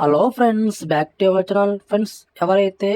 Hello friends, back to our channel. Friends, ఎవరైతే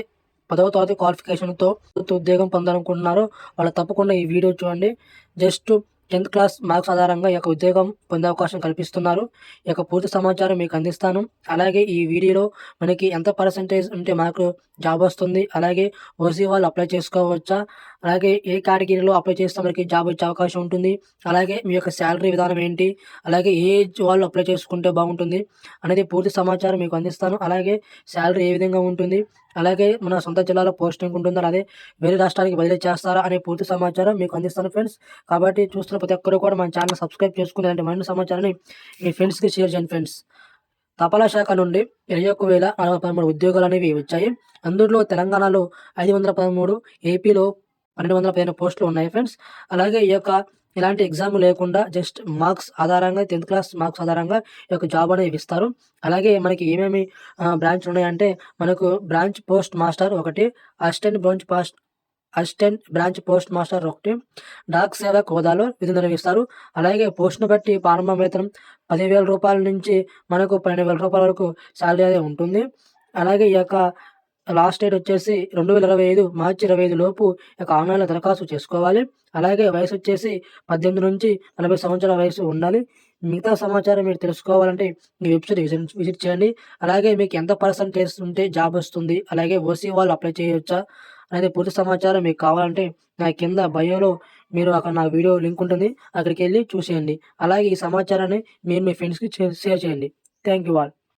10వ తరగతి క్వాలిఫికేషన్తో ఉద్యోగం పొందాలనుకుంటున్నారో వాళ్ళు తప్పకుండా ఈ వీడియో చూడండి. జస్ట్ 10th క్లాస్ మార్క్స్ ఆధారంగా ఈ యొక్క ఉద్యోగం పొందే అవకాశం కల్పిస్తున్నారు. ఈ యొక్క పూర్తి సమాచారం మీకు అందిస్తాను. అలాగే ఈ వీడియోలో మనకి ఎంత పర్సెంటేజ్ ఉంటే మాకు జాబ్ వస్తుంది, అలాగే ఓసీ వాళ్ళు అప్లై చేసుకోవచ్చా, అలాగే ఏ కేటగిరీలో అప్లై చేస్తే మనకి జాబ్ వచ్చే అవకాశం ఉంటుంది, అలాగే మీ యొక్క శాలరీ విధానం ఏంటి, అలాగే ఏ ఏజ్ వాళ్ళు అప్లై చేసుకుంటే బాగుంటుంది అనేది పూర్తి సమాచారం మీకు అందిస్తాను. అలాగే శాలరీ ఏ విధంగా ఉంటుంది, అలాగే మన సొంత జిల్లాలో పోస్టింగ్ ఉంటుందా, అదే వేరే రాష్ట్రానికి బదిలీ చేస్తారా అనే పూర్తి సమాచారం మీకు అందిస్తాను ఫ్రెండ్స్. కాబట్టి చూస్తున్న ప్రతి ఒక్కరు కూడా మన ఛానల్ సబ్స్క్రైబ్ చేసుకుని ఇలాంటి మరిన్ని సమాచారాన్ని మీ ఫ్రెండ్స్కి షేర్ చేయండి ఫ్రెండ్స్. తపాలా శాఖ నుండి 21,413 ఉద్యోగాలు అనేవి వచ్చాయి. అందులో తెలంగాణలో 513, ఏపీలో 1215 పోస్టులు ఉన్నాయి ఫ్రెండ్స్. అలాగే ఈ యొక్క ఎలాంటి ఎగ్జామ్ లేకుండా జస్ట్ మార్క్స్ ఆధారంగా 10th క్లాస్ మార్క్స్ ఆధారంగా ఈ యొక్క జాబ్ అనేది ఇస్తారు. అలాగే మనకి ఏమేమి బ్రాంచ్లు ఉన్నాయంటే, మనకు బ్రాంచ్ పోస్ట్ మాస్టర్ ఒకటి, అసిస్టెంట్ బ్రాంచ్ పోస్ట్ మాస్టర్ ఒకటి, డాక్ సేవక్ హోదాలో విధులు నిర్వహిస్తారు. అలాగే పోస్టును బట్టి ప్రారంభ వేతనం 10,000 రూపాయల నుంచి మనకు 12,000 రూపాయల వరకు శాలరీ అనేది ఉంటుంది. అలాగే ఈ యొక్క లాస్ట్ డేట్ వచ్చేసి 2025 మార్చి 25 లోపు ఈ యొక్క ఆన్లైన్లో దరఖాస్తు చేసుకోవాలి. అలాగే వయసు వచ్చేసి 18 నుంచి 40 సంవత్సరాల వయసు ఉండాలి. మిగతా సమాచారం మీరు తెలుసుకోవాలంటే ఈ వెబ్సైట్ విజిట్ చేయండి. అలాగే మీకు ఎంత పర్సెంటేజ్ ఉంటే జాబ్ వస్తుంది, అలాగే ఓసీ వాళ్ళు అప్లై చేయవచ్చా అనేది పూర్తి సమాచారం మీకు కావాలంటే నా కింద బయోలో మీరు అక్కడ నా వీడియో లింక్ ఉంటుంది, అక్కడికి వెళ్ళి చూసేయండి. అలాగే ఈ సమాచారాన్ని మీరు మీ ఫ్రెండ్స్కి షేర్ చేయండి. Thank you all.